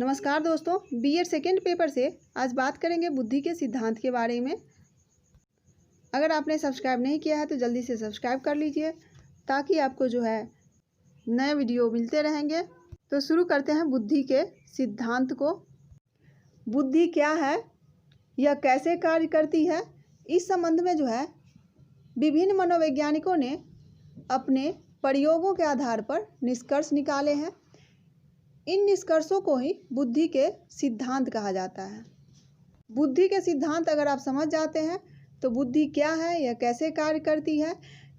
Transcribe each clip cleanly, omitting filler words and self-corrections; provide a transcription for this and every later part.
नमस्कार दोस्तों, BEd second paper से आज बात करेंगे बुद्धि के सिद्धांत के बारे में। अगर आपने सब्सक्राइब नहीं किया है तो जल्दी से सब्सक्राइब कर लीजिए ताकि आपको जो है नए वीडियो मिलते रहेंगे। तो शुरू करते हैं बुद्धि के सिद्धांत को। बुद्धि क्या है, यह कैसे कार्य करती है, इस संबंध में जो है विभिन्न मनोवैज्ञानिकों ने अपने प्रयोगों के आधार पर निष्कर्ष निकाले हैं। इन निष्कर्षों को ही बुद्धि के सिद्धांत कहा जाता है। बुद्धि के सिद्धांत अगर आप समझ जाते हैं तो बुद्धि क्या है, यह कैसे कार्य करती है,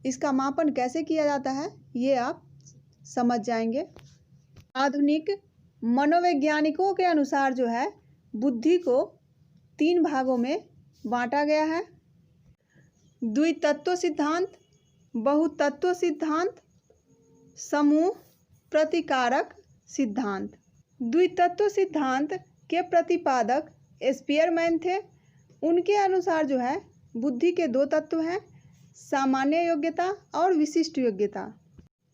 इसका मापन कैसे किया जाता है, ये आप समझ जाएंगे। आधुनिक मनोवैज्ञानिकों के अनुसार जो है बुद्धि को 3 भागों में बांटा गया है। द्वितत्व सिद्धांत, बहुतत्व सिद्धांत, समूह प्रतिकारक सिद्धांत। द्वितत्व सिद्धांत के प्रतिपादक स्पीयरमैन थे। उनके अनुसार जो है बुद्धि के 2 तत्व हैं, सामान्य योग्यता और विशिष्ट योग्यता।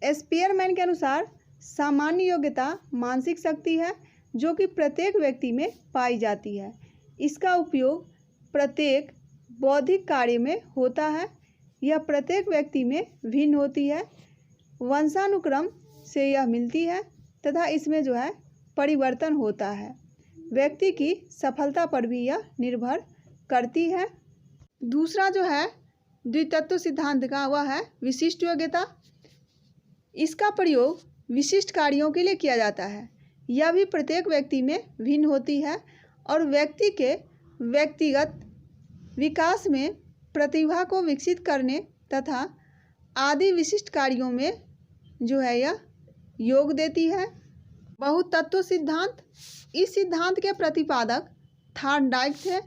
स्पीयरमैन के अनुसार सामान्य योग्यता मानसिक शक्ति है जो कि प्रत्येक व्यक्ति में पाई जाती है। इसका उपयोग प्रत्येक बौद्धिक कार्य में होता है। यह प्रत्येक व्यक्ति में भिन्न होती है, वंशानुक्रम से यह मिलती है तथा इसमें जो है परिवर्तन होता है। व्यक्ति की सफलता पर भी यह निर्भर करती है। दूसरा जो है द्वितत्व सिद्धांत का वह है विशिष्ट योग्यता। इसका प्रयोग विशिष्ट कार्यों के लिए किया जाता है। यह भी प्रत्येक व्यक्ति में भिन्न होती है और व्यक्ति के व्यक्तिगत विकास में प्रतिभा को विकसित करने तथा आदि विशिष्ट कार्यों में जो है यह योग देती है। बहुतत्व सिद्धांत, इस सिद्धांत के प्रतिपादक थॉर्नडाइक थे।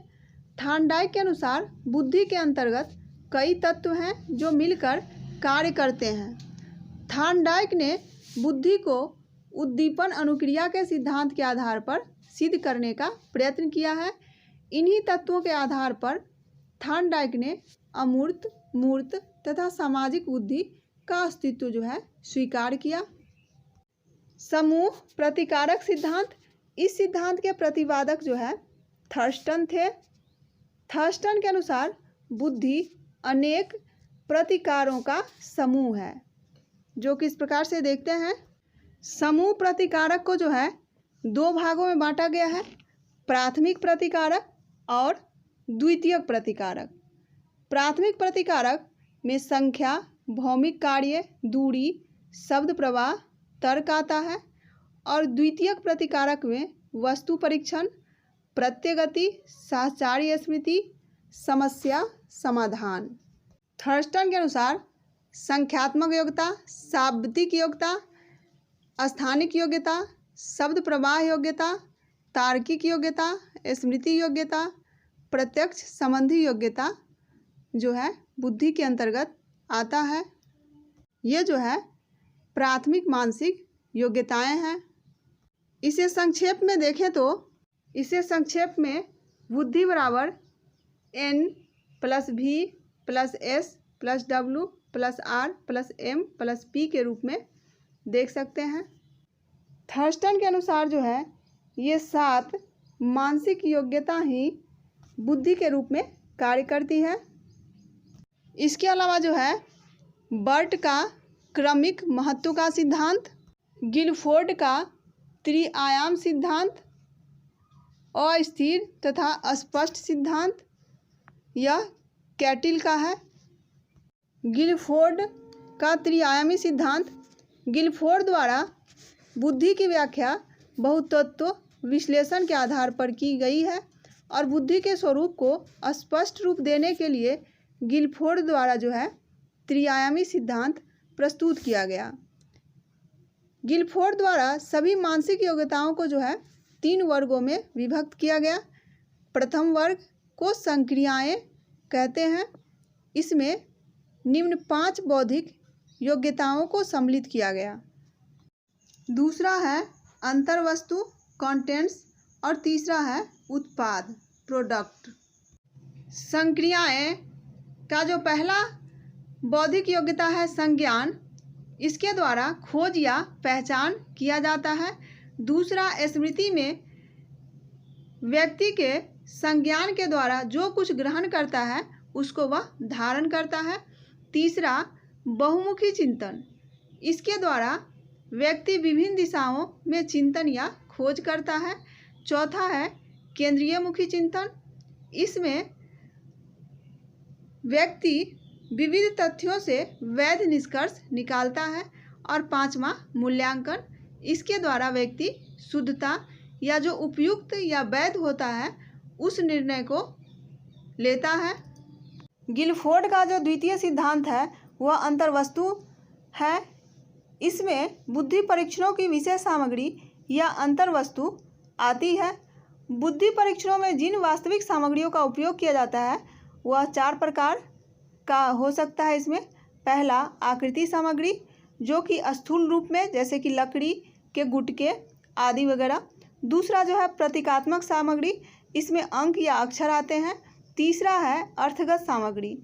थॉर्नडाइक के अनुसार बुद्धि के अंतर्गत कई तत्व हैं जो मिलकर कार्य करते हैं। थॉर्नडाइक ने बुद्धि को उद्दीपन अनुक्रिया के सिद्धांत के आधार पर सिद्ध करने का प्रयत्न किया है। इन्हीं तत्वों के आधार पर थॉर्नडाइक ने अमूर्त, मूर्त तथा सामाजिक बुद्धि का अस्तित्व जो है स्वीकार किया। समूह प्रतिकारक सिद्धांत, इस सिद्धांत के प्रतिपादक जो है थर्स्टन थे। थर्स्टन के अनुसार बुद्धि अनेक प्रतिकारों का समूह है, जो कि इस प्रकार से देखते हैं। समूह प्रतिकारक को जो है 2 भागों में बांटा गया है, प्राथमिक प्रतिकारक और द्वितीयक प्रतिकारक। प्राथमिक प्रतिकारक में संख्या, भौमिक कार्य, दूरी, शब्द प्रवाह, तर्क आता है और द्वितीयक प्रतिकारक में वस्तु परीक्षण, प्रत्यगति, साहचर्य स्मृति, समस्या समाधान। थर्स्टन के अनुसार संख्यात्मक योग्यता, शाब्दिक योग्यता, स्थानिक योग्यता, शब्द प्रवाह योग्यता, तार्किक योग्यता, स्मृति योग्यता, प्रत्यक्ष संबंधी योग्यता जो है बुद्धि के अंतर्गत आता है। ये जो है प्राथमिक मानसिक योग्यताएं हैं। इसे संक्षेप में देखें तो बुद्धि बराबर N+V+S+W+R+M+P के रूप में देख सकते हैं। थर्स्टन के अनुसार जो है ये 7 मानसिक योग्यता ही बुद्धि के रूप में कार्य करती है। इसके अलावा जो है बर्ट का क्रमिक महत्व का सिद्धांत, गिलफोर्ड का त्रिआयाम सिद्धांत, अस्थिर तथा अस्पष्ट सिद्धांत, यह कैटिल का है। गिलफोर्ड का त्रिआयामी सिद्धांत, गिलफोर्ड द्वारा बुद्धि की व्याख्या बहुतत्व विश्लेषण के आधार पर की गई है और बुद्धि के स्वरूप को स्पष्ट रूप देने के लिए गिलफोर्ड द्वारा जो है त्रिआयामी सिद्धांत प्रस्तुत किया गया। गिलफोर्ड द्वारा सभी मानसिक योग्यताओं को जो है 3 वर्गों में विभक्त किया गया। प्रथम वर्ग को संक्रियाएं कहते हैं। इसमें निम्न 5 बौद्धिक योग्यताओं को सम्मिलित किया गया। दूसरा है अंतर्वस्तु कंटेंट्स और तीसरा है उत्पाद प्रोडक्ट। संक्रियाएं का जो पहला बौद्धिक योग्यता है संज्ञान, इसके द्वारा खोज या पहचान किया जाता है। दूसरा स्मृति में व्यक्ति के संज्ञान के द्वारा जो कुछ ग्रहण करता है उसको वह धारण करता है। तीसरा, बहुमुखी चिंतन, इसके द्वारा व्यक्ति विभिन्न दिशाओं में चिंतन या खोज करता है। चौथा है केंद्रीय मुखी चिंतन, इसमें व्यक्ति विविध तथ्यों से वैध निष्कर्ष निकालता है। और पांचवा, मूल्यांकन, इसके द्वारा व्यक्ति शुद्धता या जो उपयुक्त या वैध होता है उस निर्णय को लेता है। गिलफोर्ड का जो द्वितीय सिद्धांत है वह अंतर्वस्तु है। इसमें बुद्धि परीक्षणों की विशेष सामग्री या अंतर्वस्तु आती है। बुद्धि परीक्षणों में जिन वास्तविक सामग्रियों का उपयोग किया जाता है वह 4 प्रकार का हो सकता है। इसमें पहला, आकृति सामग्री, जो कि स्थूल रूप में जैसे कि लकड़ी के गुटके आदि वगैरह। दूसरा जो है प्रतीकात्मक सामग्री, इसमें अंक या अक्षर आते हैं। तीसरा है अर्थगत सामग्री,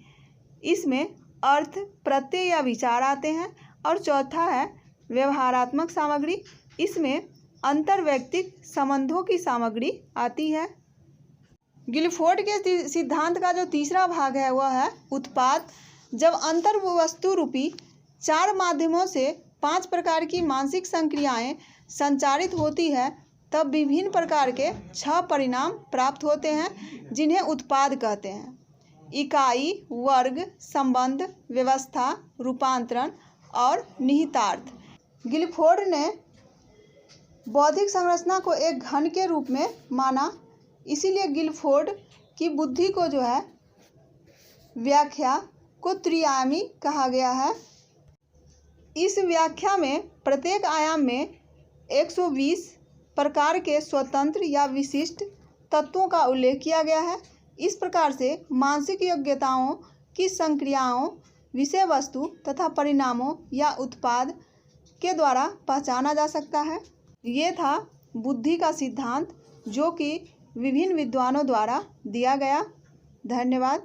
इसमें अर्थ, प्रत्यय या विचार आते हैं। और चौथा है व्यवहारात्मक सामग्री, इसमें अंतर्वैयक्तिक संबंधों की सामग्री आती है। गिलफोर्ड के सिद्धांत का जो तीसरा भाग है वह है उत्पाद। जब अंतर्वस्तु रूपी 4 माध्यमों से 5 प्रकार की मानसिक संक्रियाएं संचारित होती है तब विभिन्न प्रकार के 6 परिणाम प्राप्त होते हैं जिन्हें उत्पाद कहते हैं। इकाई, वर्ग, संबंध, व्यवस्था, रूपांतरण और निहितार्थ। गिलफोर्ड ने बौद्धिक संरचना को एक घन के रूप में माना, इसीलिए गिलफोर्ड की बुद्धि को जो है व्याख्या को त्रिआयामी कहा गया है। इस व्याख्या में प्रत्येक आयाम में 120 प्रकार के स्वतंत्र या विशिष्ट तत्वों का उल्लेख किया गया है। इस प्रकार से मानसिक योग्यताओं की संक्रियाओं, विषय वस्तु तथा परिणामों या उत्पाद के द्वारा पहचाना जा सकता है। ये था बुद्धि का सिद्धांत जो कि विभिन्न विद्वानों द्वारा दिया गया। धन्यवाद।